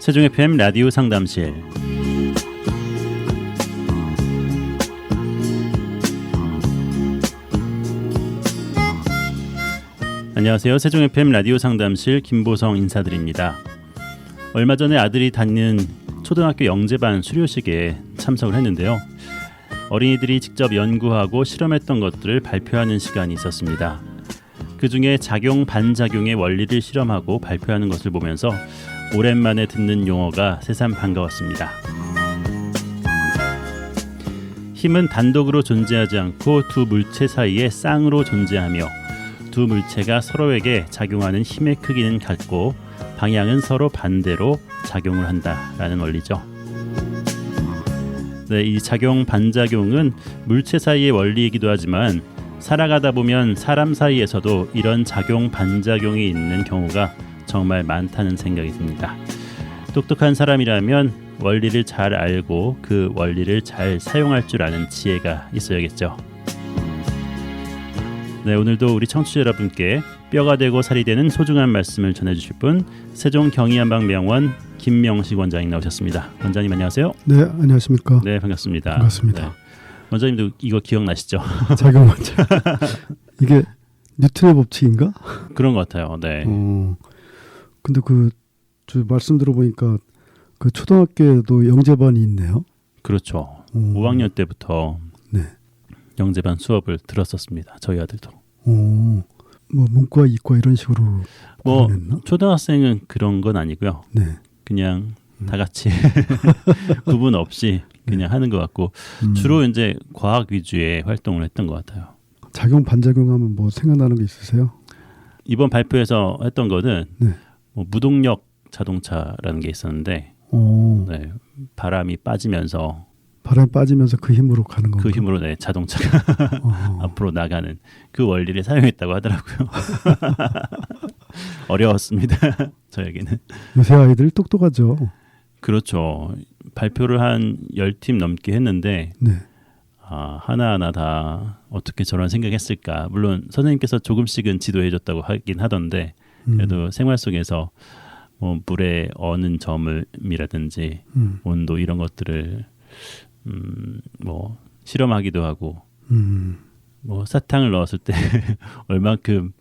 세종 FM 라디오 상담실. 안녕하세요. 세종 FM 라디오 상담실 김보성 인사드립니다. 얼마 전에 아들이 다니는 초등학교 영재반 수료식에 참석을 했는데요. 어린이들이 직접 연구하고 실험했던 것들을 발표하는 시간이 있었습니다. 그 중에 작용 반작용의 원리를 실험하고 발표하는 것을 보면서 오랜만에 듣는 용어가 새삼 반가웠습니다. 힘은 단독으로 존재하지 않고 두 물체 사이에 쌍으로 존재하며 두 물체가 서로에게 작용하는 힘의 크기는 같고 방향은 서로 반대로 작용을 한다라는 원리죠. 네, 이 작용 반작용은 물체 사이의 원리이기도 하지만 살아가다 보면 사람 사이에서도 이런 작용 반작용이 있는 경우가 정말 많다는 생각이 듭니다. 똑똑한 사람이라면 원리를 잘 알고 그 원리를 잘 사용할 줄 아는 지혜가 있어야겠죠. 네, 오늘도 우리 청취자 여러분께 뼈가 되고 살이 되는 소중한 말씀을 전해주실 분 세종 경희한방병원 김명식 원장님 나오셨습니다. 원장님 안녕하세요. 네, 안녕하십니까. 네, 반갑습니다. 반갑습니다. 네. 원장님도 이거 기억나시죠? 작용 반작. 이게 뉴턴의 법칙인가? 그런 것 같아요. 네. 근데 저 말씀 들어보니까 그 초등학교에도 영재반이 있네요. 그렇죠. 5학년 때부터 네. 영재반 수업을 들었었습니다. 저희 아들도. 뭐 문과, 이과 이런 식으로 뭐 구분했나? 초등학생은 그런 건 아니고요. 네. 그냥 다 같이 구분 없이 그냥 하는 것 같고 주로 이제 과학 위주의 활동을 했던 것 같아요. 작용 반작용하면 뭐 생각나는 게 있으세요? 이번 발표에서 했던 거는 네. 뭐 무동력 자동차라는 게 있었는데 네, 바람이 빠지면서 바람 빠지면서 그 힘으로 가는 건가? 그 힘으로 네, 자동차가 앞으로 나가는 그 원리를 사용했다고 하더라고요. 어려웠습니다. 저에게는. 요새 아이들 똑똑하죠. 그렇죠. 발표를 한 10팀 넘게 했는데 네. 하나하나 다 어떻게 저런 생각했을까. 물론 선생님께서 조금씩은 지도해줬다고 하긴 하던데 그래도 생활 속에서 뭐 물에 어는 점이라든지 온도 이런 것들을 뭐 실험하기도 하고 뭐 사탕을 넣었을 때 얼만큼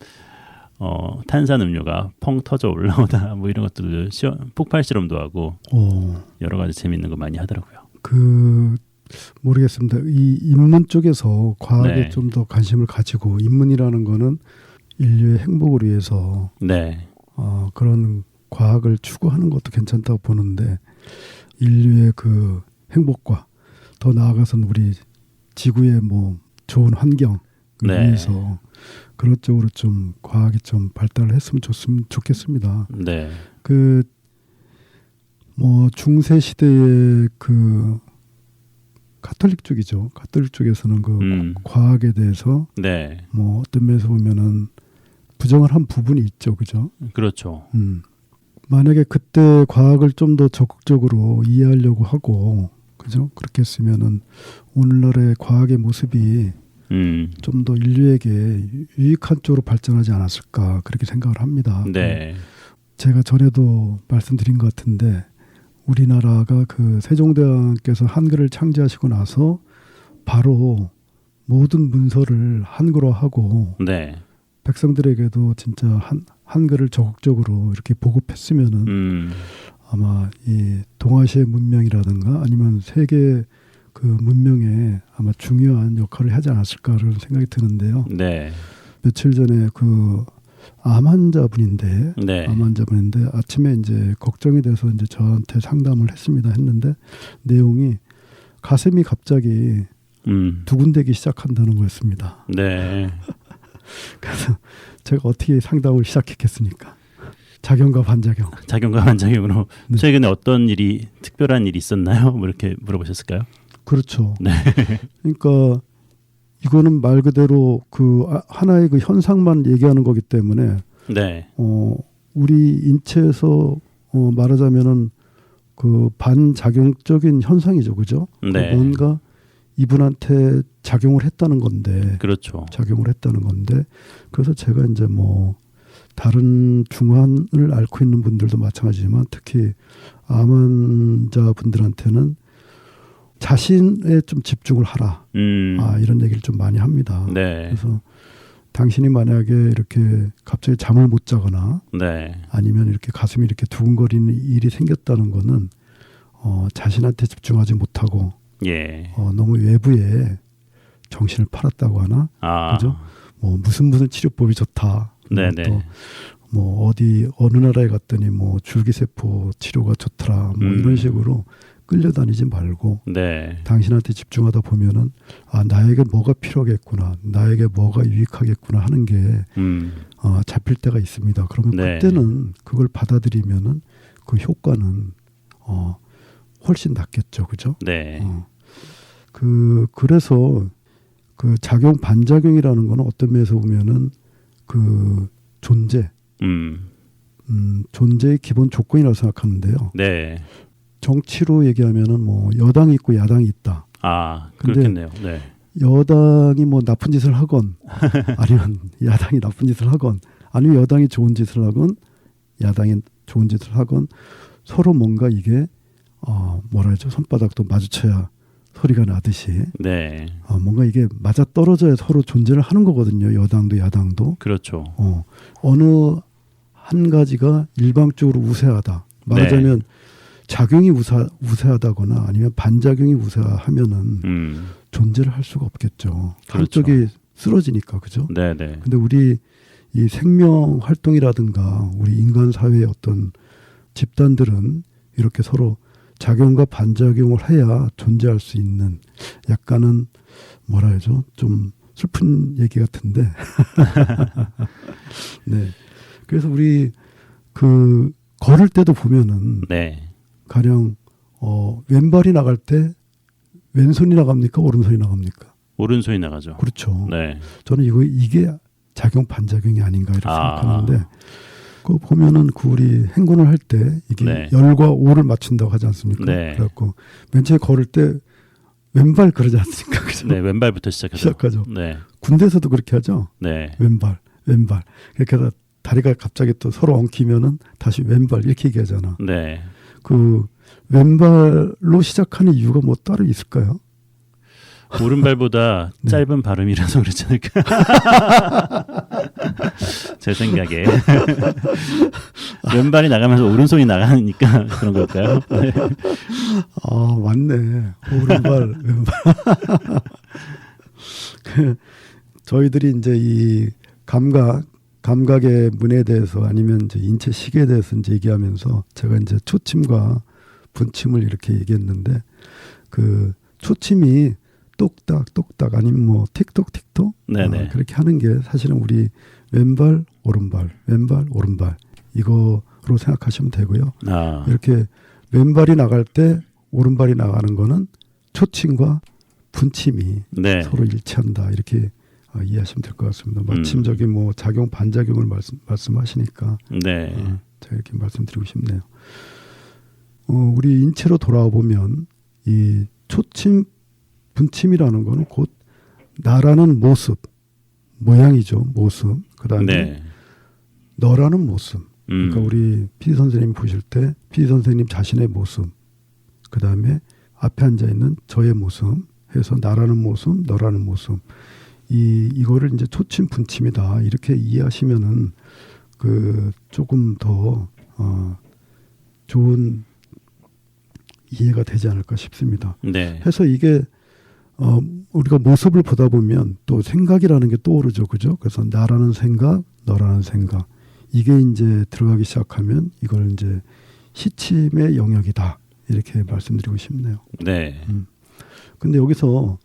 탄산음료가 펑 터져 올라오다 뭐 이런 것들을 폭발 실험도 하고 여러 가지 재밌는 거 많이 하더라고요. 모르겠습니다. 이 인문 쪽에서 과학에 네. 좀 더 관심을 가지고 인문이라는 거는 인류의 행복을 위해서 네. 그런 과학을 추구하는 것도 괜찮다고 보는데 인류의 그 행복과 더 나아가서는 우리 지구의 뭐 좋은 환경을 네. 위해서 그런 쪽으로 좀 과학이 좀 발달을 했으면 좋겠습니다. 네. 뭐 중세 시대의 그 가톨릭 쪽이죠. 가톨릭 쪽에서는 그 과학에 대해서 네. 뭐 어떤 면에서 보면은 부정을 한 부분이 있죠, 그죠? 그렇죠. 만약에 그때 과학을 좀 더 적극적으로 이해하려고 하고, 그죠? 그렇게 했으면은 오늘날의 과학의 모습이 좀 더 인류에게 유익한 쪽으로 발전하지 않았을까 그렇게 생각을 합니다. 네. 제가 전에도 말씀드린 것 같은데 우리나라가 그 세종대왕께서 한글을 창제하시고 나서 바로 모든 문서를 한글화 하고 네. 백성들에게도 진짜 한글을 적극적으로 이렇게 보급했으면은 아마 이 동아시아 문명이라든가 아니면 세계 그 문명에 아마 중요한 역할을 하지 않았을까 그런 생각이 드는데요. 네. 며칠 전에 그 암 환자분인데 아침에 이제 걱정이 돼서 이제 저한테 상담을 했는데 내용이 가슴이 갑자기 두근대기 시작한다는 거였습니다. 네. 그래서 제가 어떻게 상담을 시작했겠습니까? 작용과 반작용. 작용과 반작용으로 네. 최근에 어떤 일이 특별한 일이 있었나요? 뭐 이렇게 물어보셨을까요? 그렇죠. 네. 그러니까 이거는 말 그대로 그 하나의 그 현상만 얘기하는 거기 때문에 네. 우리 인체에서 말하자면은 그 반작용적인 현상이죠, 그죠? 네. 뭔가 이분한테 작용을 했다는 건데, 그렇죠. 작용을 했다는 건데, 그래서 제가 이제 뭐 다른 중환을 앓고 있는 분들도 마찬가지지만 특히 암 환자분들한테는 자신에 좀 집중을 하라. 이런 얘기를 좀 많이 합니다. 네. 그래서 당신이 만약에 이렇게 갑자기 잠을 못 자거나 네. 아니면 이렇게 가슴이 이렇게 두근거리는 일이 생겼다는 거는 자신한테 집중하지 못하고 예. 너무 외부에 정신을 팔았다고 하나? 그죠? 뭐 무슨 치료법이 좋다. 네네. 또 뭐 어느 나라에 갔더니 뭐 줄기세포 치료가 좋더라. 뭐 이런 식으로 끌려다니지 말고 네. 당신한테 집중하다 보면은 나에게 뭐가 필요하겠구나, 나에게 뭐가 유익하겠구나 하는 게 잡힐 때가 있습니다. 그러면 네. 그때는 그걸 받아들이면은 그 효과는 훨씬 낫겠죠, 그죠? 네. 그래서 그 작용 반작용이라는 거는 어떤 면에서 보면은 그 존재의 기본 조건이라고 생각하는데요. 네. 정치로 얘기하면은 뭐 여당이 있고 야당이 있다. 근데 그렇겠네요. 네. 여당이 뭐 나쁜 짓을 하건 아니면 야당이 나쁜 짓을 하건 아니면 여당이 좋은 짓을 하건 야당이 좋은 짓을 하건 서로 뭔가 이게 뭐라 하죠? 손바닥도 마주쳐야 소리가 나듯이 네. 뭔가 이게 맞아 떨어져야 서로 존재를 하는 거거든요. 여당도 야당도. 그렇죠. 어느 한 가지가 일방적으로 우세하다. 말하자면 작용이 우세하다거나 아니면 반작용이 우세하면은 존재를 할 수가 없겠죠. 그렇죠. 한쪽이 쓰러지니까 그죠? 네네. 근데 우리 이 생명 활동이라든가 우리 인간 사회의 어떤 집단들은 이렇게 서로 작용과 반작용을 해야 존재할 수 있는 약간은 뭐라 해야죠? 좀 슬픈 얘기 같은데. 네. 그래서 우리 그 걸을 때도 보면은 네. 가령 왼발이 나갈 때 왼손이 나갑니까? 오른손이 나갑니까? 오른손이 나가죠. 그렇죠. 네. 저는 이게 작용 반작용이 아닌가 이렇게 생각하는데 그 보면은 그 우리 행군을 할 때 이게 열과 오를 맞춘다고 하지 않습니까? 네. 그래갖고 맨 처음에 걸을 때 왼발 그러지 않습니까? 그죠? 네, 왼발부터 시작하죠. 네. 군대에서도 그렇게 하죠. 네. 왼발 이렇게 하다 다리가 갑자기 또 서로 엉키면은 다시 왼발 이렇게 얘기하잖아. 네. 그 왼발로 시작하는 이유가 뭐 따로 있을까요? 오른발보다 짧은 발음이라서 그렇지 않을까? 제 생각에 왼발이 나가면서 오른손이 나가니까 그런 걸까요? 네. 맞네. 오른발 왼발. 저희들이 이제 이 감각의 문에 대해서 아니면 이제 인체 시계에 대해서 이제 얘기하면서 제가 이제 초침과 분침을 이렇게 얘기했는데 그 초침이 똑딱 아니면 뭐 틱톡 그렇게 하는 게 사실은 우리 왼발 오른발 이거로 생각하시면 되고요. 이렇게 왼발이 나갈 때 오른발이 나가는 거는 초침과 분침이 서로 일치한다 이렇게 이해하시면 될 것 같습니다. 마침 저기 뭐 작용 반작용을 말씀하시니까 제가 이렇게 말씀드리고 싶네요. 우리 인체로 돌아와 보면 이 초침 분침이라는 거는 곧 나라는 모습, 모양이죠. 모습. 그다음에 너라는 모습. 그러니까 우리 PD 선생님 보실 때 PD 선생님 자신의 모습. 그다음에 앞에 앉아 있는 저의 모습 해서 나라는 모습, 너라는 모습. 이거를 이제 초침 분침이다. 이렇게 이해하시면은 그 조금 더 좋은 이해가 되지 않을까 싶습니다. 해서 이게 우리가 모습을 보다 보면 또 생각이라는 게 떠오르죠. 그죠? 그래서 나라는 생각, 너라는 생각. 이게 이제 들어가기 시작하면 이걸 이제 시침의 영역이다. 이렇게 말씀드리고 싶네요. 근데 여기서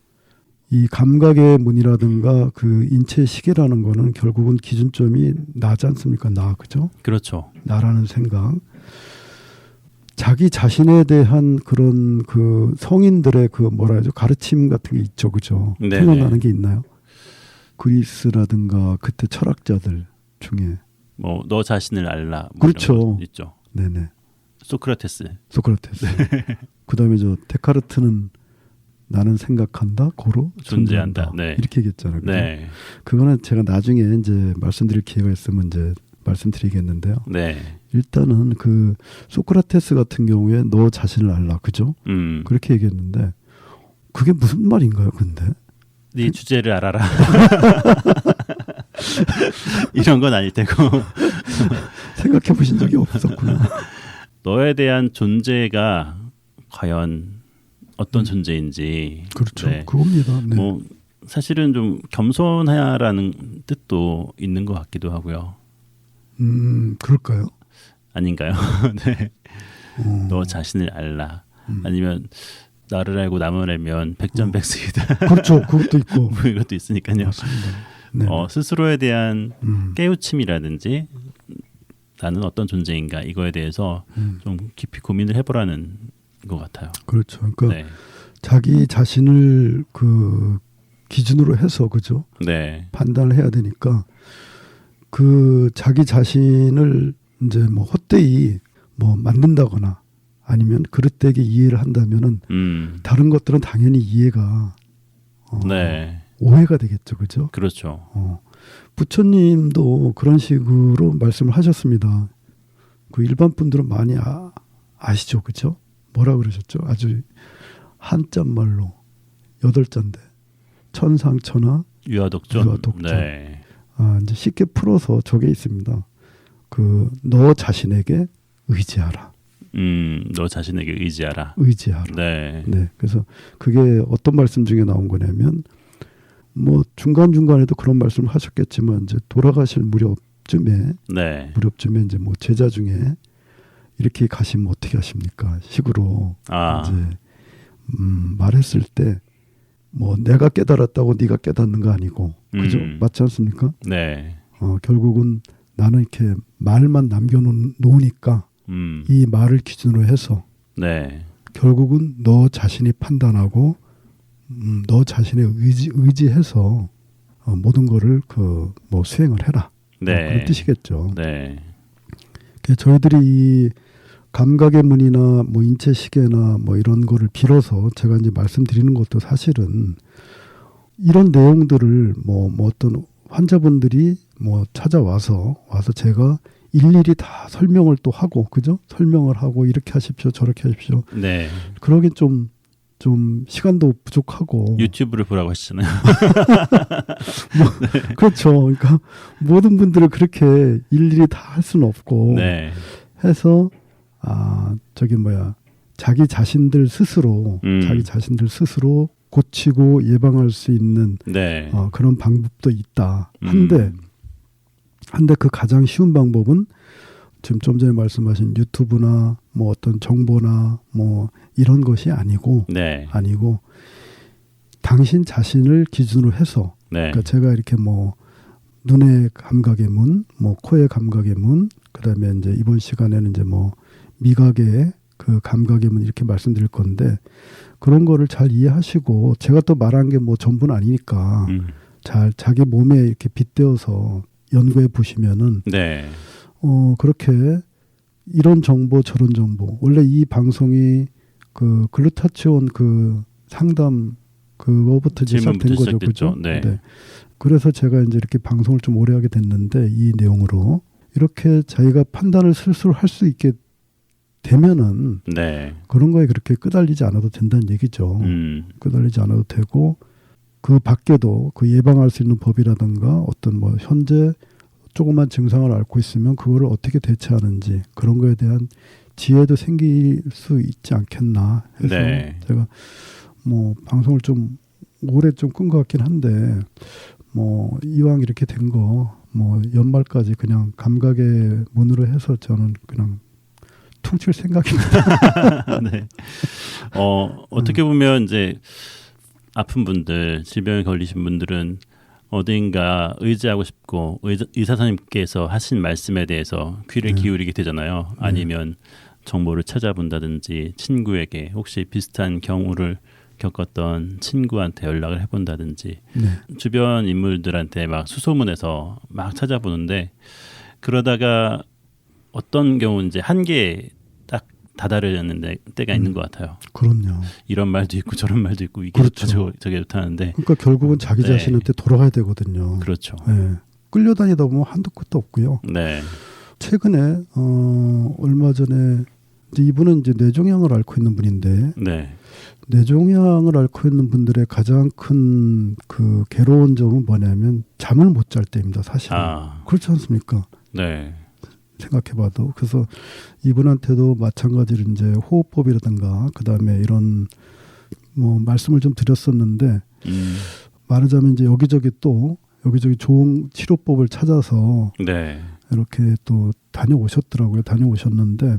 이 감각의 문이라든가 그 인체 시계라는 거는 결국은 기준점이 나지 않습니까? 그죠? 그렇죠. 나라는 생각. 자기 자신에 대한 그런 그 성인들의 그 뭐라 하죠? 가르침 같은 게 있죠. 그죠? 생각나는 게 있나요? 그리스라든가 그때 철학자들 중에 뭐 너 자신을 알라. 뭐 그렇죠. 있죠. 네네. 소크라테스. 그다음에 저 데카르트는 나는 생각한다, 고로 존재한다. 이렇게 얘기했잖아요. 네. 그거는 제가 나중에 이제 말씀드릴 기회가 있으면 이제 말씀드리겠는데요. 네. 일단은 그 소크라테스 같은 경우에 너 자신을 알라, 그죠? 그렇게 얘기했는데 그게 무슨 말인가요, 근데? 네 주제를 알아라. 이런 건 아닐 테고. 생각해 보신 적이 없었구나. 너에 대한 존재가 과연 어떤 존재인지. 그렇죠. 네. 그겁니다. 네. 뭐 사실은 좀 겸손하라는 뜻도 있는 것 같기도 하고요. 그럴까요? 아닌가요? 네. 너 자신을 알라. 아니면 나를 알고 남을 알면 백전백승이다. 그렇죠. 그것도 있고. 뭐 이것도 있으니까요. 맞습니다. 네. 스스로에 대한 깨우침이라든지 나는 어떤 존재인가 이거에 대해서 좀 깊이 고민을 해보라는 것 같아요. 그렇죠. 그러니까 네. 자기 자신을 그 기준으로 해서 그죠? 네. 판단을 해야 되니까 그 자기 자신을 이제 뭐 헛되이 뭐 만든다거나 아니면 그릇되게 이해를 한다면은 다른 것들은 당연히 이해가 네. 오해가 되겠죠, 그죠? 그렇죠. 부처님도 그런 식으로 말씀을 하셨습니다. 그 일반 분들은 많이 아시죠, 그죠? 뭐라 그러셨죠? 아주 한자 말로 8자인데 천상천하 유아독존. 유아독존. 네. 이제 쉽게 풀어서 저게 있습니다. 그 너 자신에게 의지하라. 너 자신에게 의지하라. 의지하라. 네. 네. 그래서 그게 어떤 말씀 중에 나온 거냐면 뭐 중간 중간에도 그런 말씀을 하셨겠지만 이제 돌아가실 무렵쯤에 네. 이제 뭐 제자 중에 이렇게 가시면 어떻게 하십니까? 식으로 이제 말했을 때 뭐 내가 깨달았다고 네가 깨닫는 거 아니고 그죠? 맞지 않습니까? 네. 결국은 나는 이렇게 말만 남겨놓으니까 이 말을 기준으로 해서 네. 결국은 너 자신이 판단하고 너 자신의 의지해서 모든 거를 그 뭐 수행을 해라. 네. 그런 뜻이겠죠. 네. 저희들이 이 감각의 문이나 뭐 인체 시계나 뭐 이런 거를 빌어서 제가 이제 말씀드리는 것도 사실은 이런 내용들을 뭐 어떤 환자분들이 뭐 찾아와서 제가 일일이 다 설명을 또 하고 그죠? 설명을 하고 이렇게 하십시오, 저렇게 하십시오. 네. 그러긴 좀 시간도 부족하고 유튜브를 보라고 하시잖아요. 네. 그렇죠. 그러니까 모든 분들을 그렇게 일일이 다 할 수는 없고 네. 해서 자기 자신들 스스로 고치고 예방할 수 있는 네. 그런 방법도 있다. 한데 그 가장 쉬운 방법은 지금 좀 전에 말씀하신 유튜브나 뭐 어떤 정보나 뭐 이런 것이 아니고 당신 자신을 기준으로 해서 그러니까 제가 이렇게 뭐 눈의 감각의 문, 뭐 코의 감각의 문, 그다음에 이제 이번 시간에는 이제 뭐 미각의 그 감각의 문 이렇게 말씀드릴 건데 그런 거를 잘 이해하시고 제가 또 말한 게 뭐 전부는 아니니까 잘 자기 몸에 이렇게 빗대어서 연구해 보시면은 그렇게 이런 정보 저런 정보 원래 이 방송이 그 글루타치온 그 상담 그거부터 시작된 거죠, 그죠? 네. 그래서 제가 이제 이렇게 방송을 좀 오래 하게 됐는데 이 내용으로 이렇게 자기가 판단을 스스로 할 수 있게 되면은 그런 거에 그렇게 끄달리지 않아도 된다는 얘기죠. 끄달리지 않아도 되고 그 밖에도 그 예방할 수 있는 법이라든가 어떤 뭐 현재 조그만 증상을 앓고 있으면 그거를 어떻게 대처하는지 그런 거에 대한 지혜도 생길 수 있지 않겠나 해서 제가 뭐 방송을 좀 오래 좀 끈 것 같긴 한데 뭐 이왕 이렇게 된 거 뭐 연말까지 그냥 감각의 문으로 해서 저는 그냥 퉁칠 생각입니다. 네. 어떻게 보면 이제 아픈 분들, 질병에 걸리신 분들은 어딘가 의지하고 싶고 의사 선생님께서 하신 말씀에 대해서 귀를 기울이게 되잖아요. 아니면 정보를 찾아본다든지 친구에게 혹시 비슷한 경우를 겪었던 친구한테 연락을 해본다든지 주변 인물들한테 막 수소문해서 막 찾아보는데 그러다가 어떤 경우는 이제 한계에 딱 다다르는 때가 있는 것 같아요. 그럼요. 이런 말도 있고 저런 말도 있고 이게 그렇죠. 좋다 저게 좋다는데 그러니까 결국은 자기 자신한테 돌아가야 되거든요. 그렇죠. 네. 끌려다니다 보면 한도 끝도 없고요. 네. 최근에 얼마 전에 이제 이분은 이제 뇌종양을 앓고 있는 분인데 네. 뇌종양을 앓고 있는 분들의 가장 큰 그 괴로운 점은 뭐냐면 잠을 못 잘 때입니다. 사실은. 그렇지 않습니까? 네. 생각해봐도. 그래서 이분한테도 마찬가지로 이제 호흡법이라든가 그다음에 이런 뭐 말씀을 좀 드렸었는데 말하자면 이제 여기저기 좋은 치료법을 찾아서 네. 이렇게 또 다녀오셨는데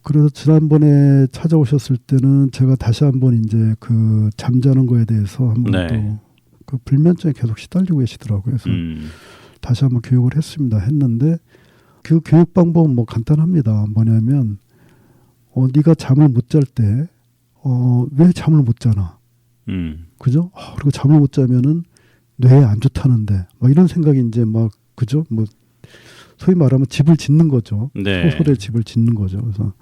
그래서 지난번에 찾아오셨을 때는 제가 다시 한번 이제 그 잠자는 거에 대해서 한번 네. 또 그 불면증에 계속 시달리고 계시더라고요. 그래서 다시 한번 교육을 했는데 그 교육 방법은 뭐 간단합니다. 뭐냐면 네가 잠을 못 잘 때 왜 잠을 못 자나? 그죠? 그리고 잠을 못 자면은 뇌에 안 좋다는데 막 이런 생각이 이제 막 그죠? 뭐 소위 말하면 집을 짓는 거죠. 네. 소설의 집을 짓는 거죠. 그래서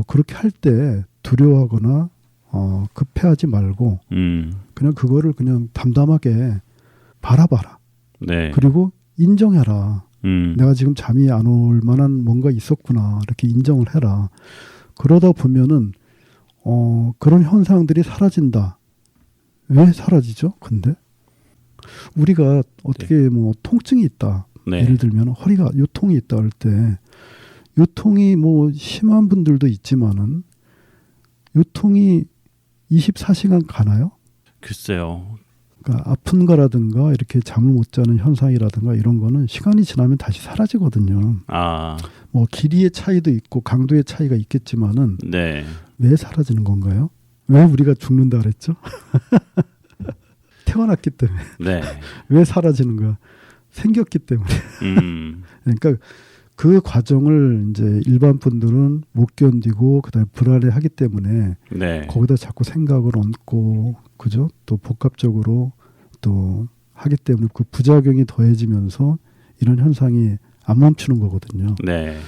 그렇게 할 때 두려워하거나 급해하지 말고 그냥 그거를 그냥 담담하게 바라봐라. 네. 그리고 인정해라. 내가 지금 잠이 안 올 만한 뭔가 있었구나. 이렇게 인정을 해라. 그러다 보면은 그런 현상들이 사라진다. 왜 사라지죠? 근데 우리가 어떻게 뭐 통증이 있다. 네. 예를 들면 허리가 요통이 있다 할 때 요통이 뭐 심한 분들도 있지만은 요통이 24시간 가나요? 글쎄요. 그러니까 아픈 거라든가 이렇게 잠을 못 자는 현상이라든가 이런 거는 시간이 지나면 다시 사라지거든요. 뭐 길이의 차이도 있고 강도의 차이가 있겠지만은 네. 왜 사라지는 건가요? 왜 우리가 죽는다 그랬죠? 태어났기 때문에. 네. 왜 사라지는 거야? 생겼기 때문에. 그러니까 그 과정을 이제 일반 분들은 못 견디고 그다음에 불안해하기 때문에 네. 거기다 자꾸 생각을 얹고 그죠? 또 복합적으로 또 하기 때문에 그 부작용이 더해지면서 이런 현상이 안 멈추는 거거든요. 네.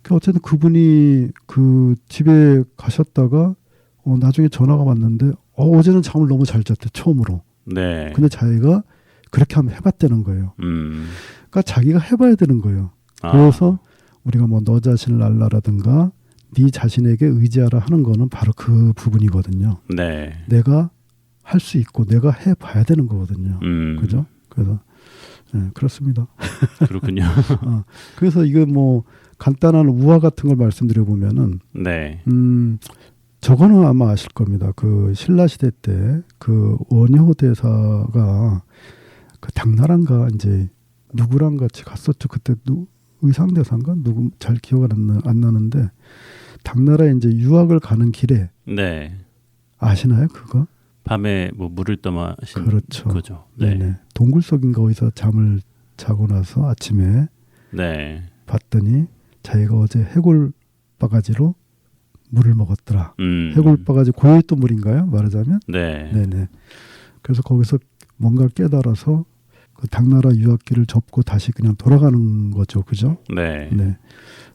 어쨌든 그분이 그 집에 가셨다가 나중에 전화가 왔는데 어제는 잠을 너무 잘 잤대 처음으로. 네. 근데 자기가 그렇게 한번 해봤다는 거예요. 그러니까 자기가 해봐야 되는 거예요. 그래서 우리가 뭐 너 자신을 알라라든가 네 자신에게 의지하라 하는 거는 바로 그 부분이거든요. 네. 내가 할 수 있고 내가 해봐야 되는 거거든요. 그죠? 그래서 네, 그렇습니다. 그렇군요. 그래서 이거 뭐 간단한 우화 같은 걸 말씀드려 보면은 네. 저거는 아마 아실 겁니다. 그 신라 시대 때 그 원효 대사가 그 당나라인가 이제 누구랑 같이 갔었죠. 그때 의상 대사인가 누구 잘 기억 안 나는데 당나라에 이제 유학을 가는 길에 네. 아시나요 그거? 밤에 뭐 물을 떠마신 그렇죠. 거죠. 네. 네네. 동굴 속인가 어디서 잠을 자고 나서 아침에 네. 봤더니 자기가 어제 해골 바가지로 물을 먹었더라. 해골 바가지 고일도 물인가요? 말하자면. 네. 네네. 그래서 거기서 뭔가 깨달아서 그 당나라 유학길을 접고 다시 그냥 돌아가는 거죠, 그죠? 네. 네.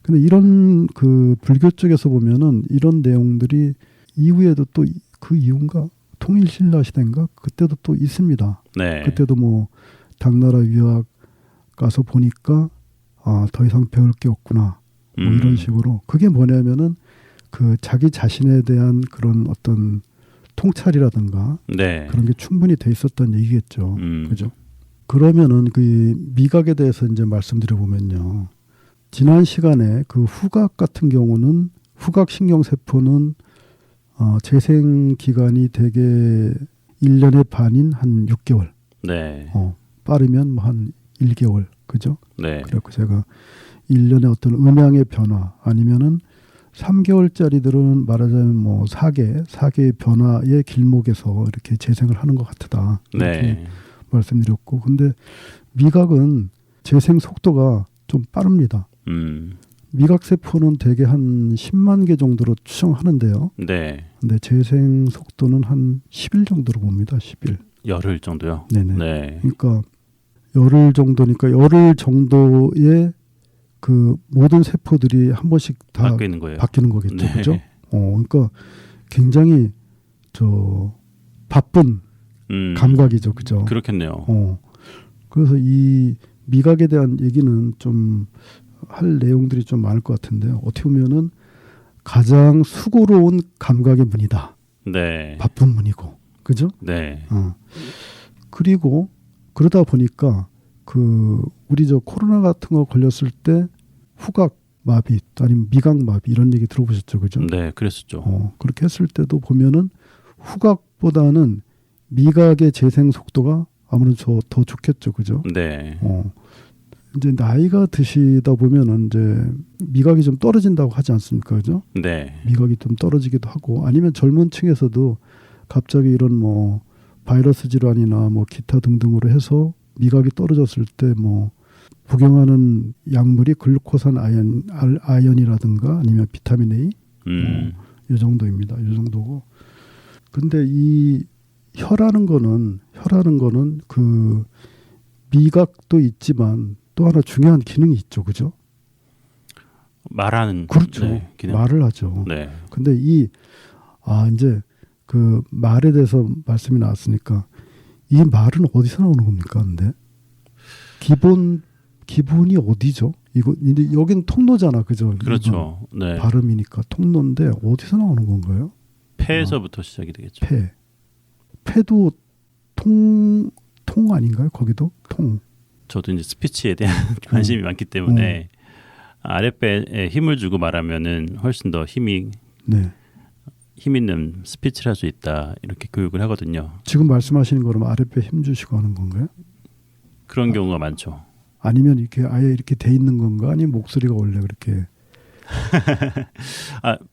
근데 이런 그 불교 쪽에서 보면은 이런 내용들이 이후에도 또 그 이후인가 통일신라 시대인가 그때도 또 있습니다. 네. 그때도 뭐 당나라 유학 가서 보니까 더 이상 배울 게 없구나. 뭐 이런 식으로 그게 뭐냐면은 그 자기 자신에 대한 그런 어떤 통찰이라든가 네. 그런 게 충분히 돼 있었던 얘기겠죠. 그죠? 그러면은 그 미각에 대해서 이제 말씀드려 보면요. 지난 시간에 그 후각 같은 경우는 후각 신경 세포는 재생 기간이 대개 1년의 반인 한 6개월. 네. 빠르면 뭐 한 1개월. 그죠? 네. 그래서 제가 1년의 어떤 음양의 변화 아니면은 3개월짜리들은 말하자면 뭐 4개의 변화의 길목에서 이렇게 재생을 하는 것 같다. 이렇게 네. 말씀드렸고, 근데 미각은 재생 속도가 좀 빠릅니다. 미각 세포는 대개 한 10만 개 정도로 추정하는데요. 네. 근데 재생 속도는 한 10일 정도로 봅니다. 10일. 열흘 정도요. 네네. 네. 그러니까 열흘 정도니까 열흘 정도의 그 모든 세포들이 한 번씩 다 바뀌는 거예요. 바뀌는 거겠죠, 네. 그죠? 그러니까 굉장히 바쁜 감각이죠, 그죠? 그렇겠네요. 그래서 이 미각에 대한 얘기는 좀 할 내용들이 좀 많을 것 같은데요. 어떻게 보면은 가장 수고로운 감각의 문이다. 네. 바쁜 문이고, 그죠? 네. 그리고 그러다 보니까 그 우리 저 코로나 같은 거 걸렸을 때 후각 마비 아니면 미각 마비 이런 얘기 들어보셨죠, 그죠? 네, 그랬었죠. 그렇게 했을 때도 보면은 후각보다는 미각의 재생 속도가 아무래도 더 좋겠죠, 그죠? 네. 이제 나이가 드시다 보면은 이제 미각이 좀 떨어진다고 하지 않습니까, 그죠? 네. 미각이 좀 떨어지기도 하고 아니면 젊은 층에서도 갑자기 이런 뭐 바이러스 질환이나 뭐 기타 등등으로 해서 미각이 떨어졌을 때 뭐 복용하는 약물이 글루코산 아연이라든가 아니면 비타민 A 이 정도입니다. 이 정도고. 근데 이 혀라는 거는 그 미각도 있지만 또 하나 중요한 기능이 있죠, 그죠? 말하는 그렇죠. 네, 기능. 말을 하죠. 네. 근데 이제 그 말에 대해서 말씀이 나왔으니까 이 말은 어디서 나오는 겁니까? 근데 기본이 어디죠? 이거 근데 여긴 통로잖아, 그죠? 그렇죠. 네. 발음이니까 통로인데 어디서 나오는 건가요? 폐에서부터 시작이 되겠죠. 폐도 통 아닌가요? 거기도 통. 저도 이제 스피치에 대한 관심이 많기 때문에 아랫배에 힘을 주고 말하면은 훨씬 더 힘 있는 스피치를 할 수 있다 이렇게 교육을 하거든요. 지금 말씀하시는 거는 아랫배 힘 주시고 하는 건가요? 그런 경우가 많죠. 아니면 이렇게 아예 이렇게 돼 있는 건가? 아니면 목소리가 원래 그렇게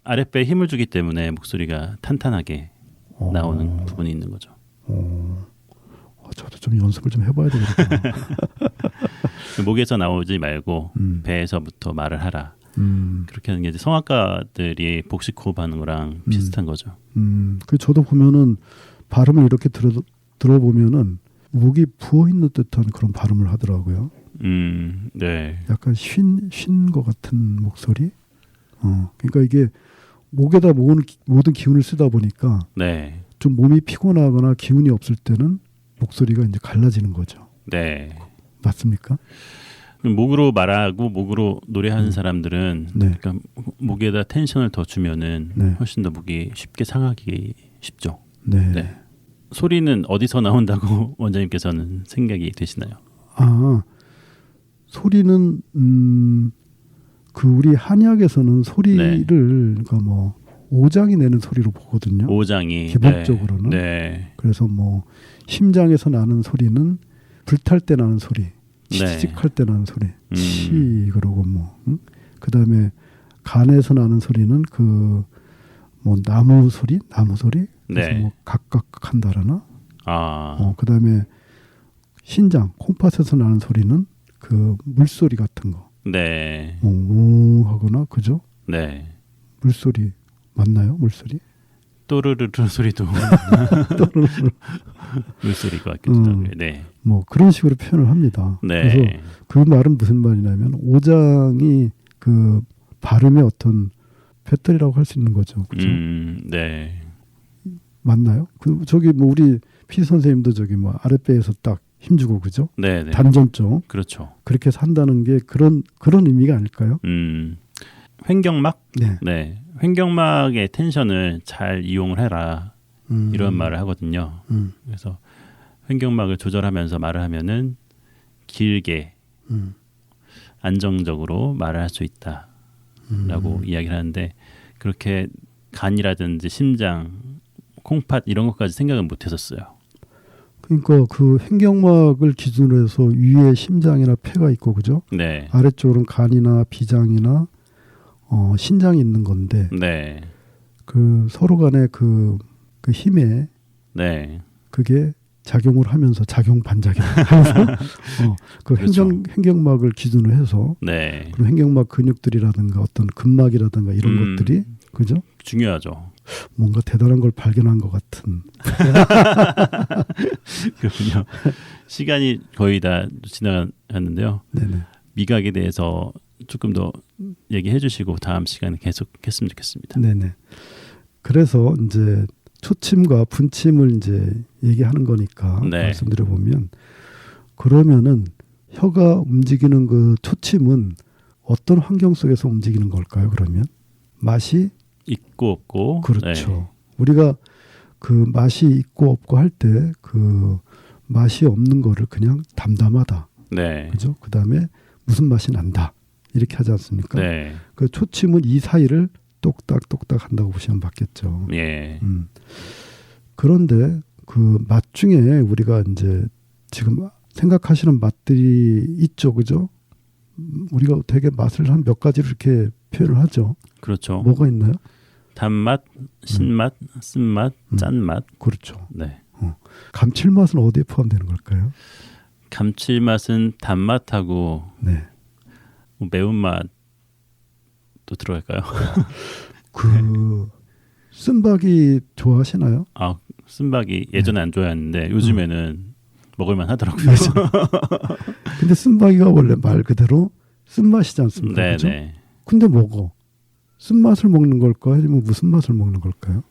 아랫배에 힘을 주기 때문에 목소리가 탄탄하게 나오는 부분이 있는 거죠. 저도 좀 연습을 좀 해봐야 되겠다. 목에서 나오지 말고 배에서부터 말을 하라. 그렇게 하는 게 이제 성악가들이 복식 호흡하는 거랑 비슷한 거죠. 그 저도 보면은 발음을 이렇게 들어보면은 목이 부어 있는 듯한 그런 발음을 하더라고요. 네. 약간 쉰 것 같은 목소리. 그러니까 이게 목에다 모든 기운을 쓰다 보니까 네. 좀 몸이 피곤하거나 기운이 없을 때는 목소리가 이제 갈라지는 거죠. 네. 맞습니까? 목으로 말하고 목으로 노래하는 사람들은 네. 그러니까 목에다 텐션을 더 주면은 네. 훨씬 더 목이 쉽게 상하기 쉽죠. 네. 네. 소리는 어디서 나온다고 원장님께서는 생각이 되시나요? 소리는 그 우리 한의학에서는 소리를 그러니까 뭐 오장이 내는 소리로 보거든요. 오장이 기본적으로는. 네. 그래서 뭐 심장에서 나는 소리는 불탈 때 나는 소리, 취직할 때 나는 소리, 치 그러고 뭐 그다음에 간에서 나는 소리는 그 뭐 나무 소리. 그래서 뭐 각각한다라나. 그다음에 신장 콩팥에서 나는 소리는 그 물소리 같은 거. 네. 하거나 그죠? 네. 물소리 맞나요? 물소리? 또르르르 소리도 물소리가 같기도 하고요. 네. 뭐 그런 식으로 표현을 합니다. 네. 그래서 그 말은 무슨 말이냐면 오장이 그 발음의 어떤 배터리라고 할 수 있는 거죠. 그죠? 네. 맞나요? 그 저기 뭐 우리 피 선생님도 저기 뭐 아랫배에서 딱 힘주고 그죠? 네. 단전적. 그렇죠. 그렇게 해서 한다는 게 그런 의미가 아닐까요? 횡격막? 네. 네. 횡격막의 텐션을 잘 이용을 해라. 이런 말을 하거든요. 그래서 횡격막을 조절하면서 말을 하면은 길게 안정적으로 말을 할 수 있다라고 이야기를 하는데 그렇게 간이라든지 심장, 콩팥 이런 것까지 생각은 못 했었어요. 그러니까 그 횡격막을 기준으로 해서 위에 심장이나 폐가 있고 그죠? 네. 아래쪽으로는 간이나 비장이나 신장이 있는 건데 네. 그 서로 간의 그 힘에 네. 그게 작용을 하면서 작용 반작용 하면서 그 그렇죠. 횡격막을 기준으로 해서 네. 그리고 횡격막 근육들이라든가 어떤 근막이라든가 이런 것들이 그죠? 중요하죠. 뭔가 대단한 걸 발견한 것 같은. 그렇군요. 시간이 거의 다 지나갔는데요. 네네. 미각에 대해서 조금 더 얘기해 주시고 다음 시간에 계속했으면 좋겠습니다. 네네. 그래서 이제 초침과 분침을 이제 얘기하는 거니까 네. 말씀드려 보면 그러면은 혀가 움직이는 그 초침은 어떤 환경 속에서 움직이는 걸까요? 그러면 맛이 있고 없고. 그렇죠. 네. 우리가 그 맛이 있고 없고 할 때 그 맛이 없는 거를 그냥 담담하다. 네. 그죠? 그다음에 무슨 맛이 난다. 이렇게 하지 않습니까? 네. 그 초침은 이 사이를 똑딱똑딱 한다고 보시면 맞겠죠. 예. 그런데 그 맛 중에 우리가 이제 지금 생각하시는 맛들이 있죠. 그죠? 우리가 되게 맛을 한 몇 가지로 이렇게 표현을 하죠. 그렇죠. 뭐가 있나요? 단맛, 신맛, 쓴맛, 짠맛. 그렇죠. 네. 감칠맛은 어디에 포함되는 걸까요? 감칠맛은 단맛하고 네. 뭐 매운맛 또 들어갈까요? 그 쓴박이 좋아하시나요? 아, 쓴박이 예전에 안 좋아했는데 요즘에는 먹을만 하더라고요. 근데 쓴박이가 원래 말 그대로 쓴맛이지 않습니까? 네, 그죠? 네. 근데 먹어. 쓴맛을 먹는 걸까요? 아니면 무슨 맛을 먹는 걸까요?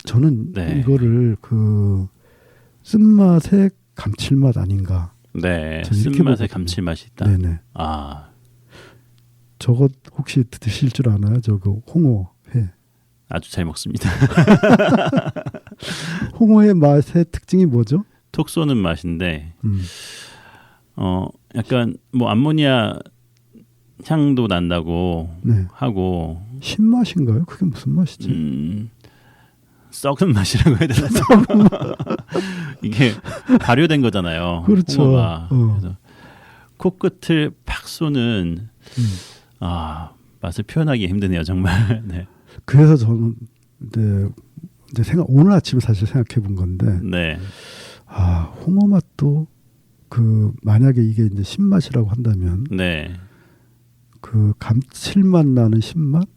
저는 네. 이거를 그 쓴맛의 감칠맛 아닌가. 네. 저는 이렇게 쓴맛에 보거든요. 감칠맛이 있다. 네네. 아, 저거 혹시 드실 줄 아나요? 저거 홍어회. 아주 잘 먹습니다. 홍어회 맛의 특징이 뭐죠? 톡 쏘는 맛인데 약간 뭐 암모니아 향도 난다고 네. 하고 신맛인가요? 그게 무슨 맛이지? 썩은 맛이라고 해야 되나? 이게 발효된 거잖아요. 그렇죠. 홍어가. 그래서 코끝을 팍 쏘는 맛을 표현하기 힘드네요, 정말. 네. 그래서 저는 이제 오늘 아침에 사실 생각해 본 건데, 네. 홍어 맛도 그 만약에 이게 이제 신맛이라고 한다면, 네. 그 감칠맛 나는 신맛,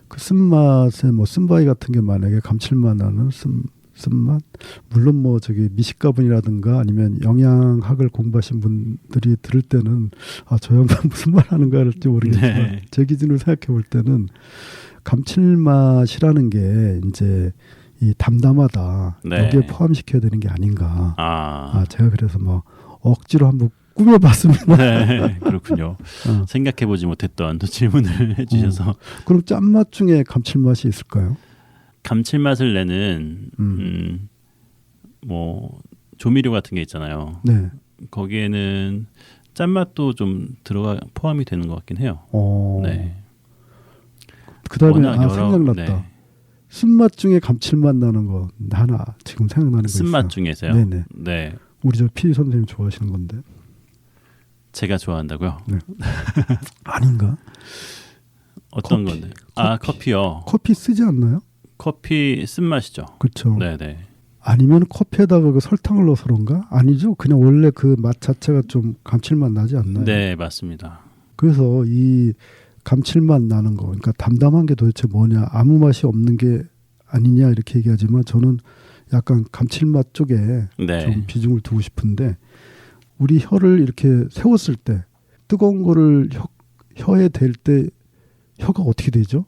그 쓴맛에 뭐 쓴바위 같은 게 만약에 감칠맛 나는 쓴맛, 물론 뭐 저기 미식가분이라든가 아니면 영양학을 공부하신 분들이 들을 때는 저 양반 무슨 말 하는 거 할지 모르겠지만 네. 제 기준으로 생각해 볼 때는 감칠맛이라는 게 이제 이 담담하다 네. 여기에 포함시켜야 되는 게 아닌가. 제가 그래서 뭐 억지로 한번 꾸며봤습니다. 네, 그렇군요. 생각해보지 못했던 또 질문을 해주셔서. 그럼 짠맛 중에 감칠맛이 있을까요? 감칠맛을 내는 뭐 조미료 같은 게 있잖아요. 네. 거기에는 짠맛도 좀 포함이 되는 것 같긴 해요. 네. 그다음에 워낙 생각났다. 네. 쓴맛 중에 감칠맛 나는 거 하나 지금 생각나는 거 있어요. 쓴맛 중에서요? 네네. 네. 우리 저 PD 선생님 좋아하시는 건데. 제가 좋아한다고요? 네. 아닌가? 어떤 커피, 건데? 커피. 커피요. 커피 쓰지 않나요? 커피 쓴맛이죠. 그렇죠. 네네. 아니면 커피에다가 그 설탕을 넣어서 그런가? 아니죠. 그냥 원래 그 맛 자체가 좀 감칠맛 나지 않나요? 네, 맞습니다. 그래서 이 감칠맛 나는 거, 그러니까 담담한 게 도대체 뭐냐? 아무 맛이 없는 게 아니냐 이렇게 얘기하지만 저는 약간 감칠맛 쪽에 네. 좀 비중을 두고 싶은데 우리 혀를 이렇게 세웠을 때 뜨거운 거를 혀에 댈 때 혀가 어떻게 되죠?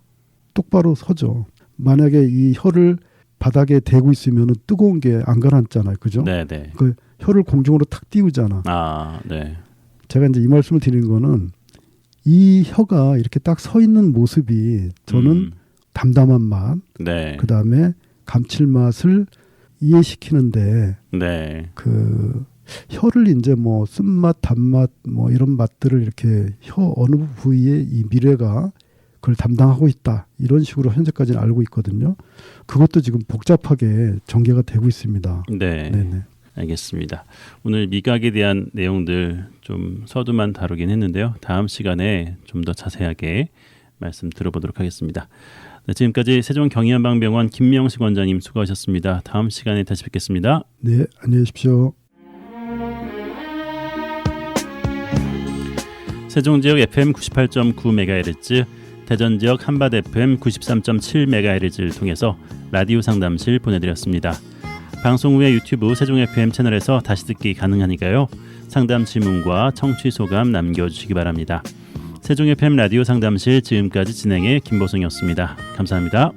똑바로 서죠. 만약에 이 혀를 바닥에 대고 있으면 뜨거운 게 안 가라앉잖아요. 그죠? 네네. 그 혀를 공중으로 탁 띄우잖아. 네. 제가 이제 이 말씀을 드리는 거는 이 혀가 이렇게 딱 서 있는 모습이 저는 담담한 맛, 네. 그 다음에 감칠맛을 이해시키는데 네. 그 혀를 이제 뭐 쓴맛, 단맛 뭐 이런 맛들을 이렇게 혀 어느 부위에 이 미래가 그걸 담당하고 있다 이런 식으로 현재까지는 알고 있거든요. 그것도 지금 복잡하게 전개가 되고 있습니다. 네. 네네. 알겠습니다. 오늘 미각에 대한 내용들 좀 서두만 다루긴 했는데요. 다음 시간에 좀 더 자세하게 말씀 들어보도록 하겠습니다. 네, 지금까지 세종경희한방병원 김명식 원장님 수고하셨습니다. 다음 시간에 다시 뵙겠습니다. 네, 안녕히 계십시오. 세종 지역 FM 98.9MHz, 대전 지역 한밭 FM 93.7MHz를 통해서 라디오 상담실 보내드렸습니다. 방송 후에 유튜브 세종 FM 채널에서 다시 듣기 가능하니까요. 상담 질문과 청취 소감 남겨주시기 바랍니다. 세종 FM 라디오 상담실 지금까지 진행의 김보성이었습니다. 감사합니다.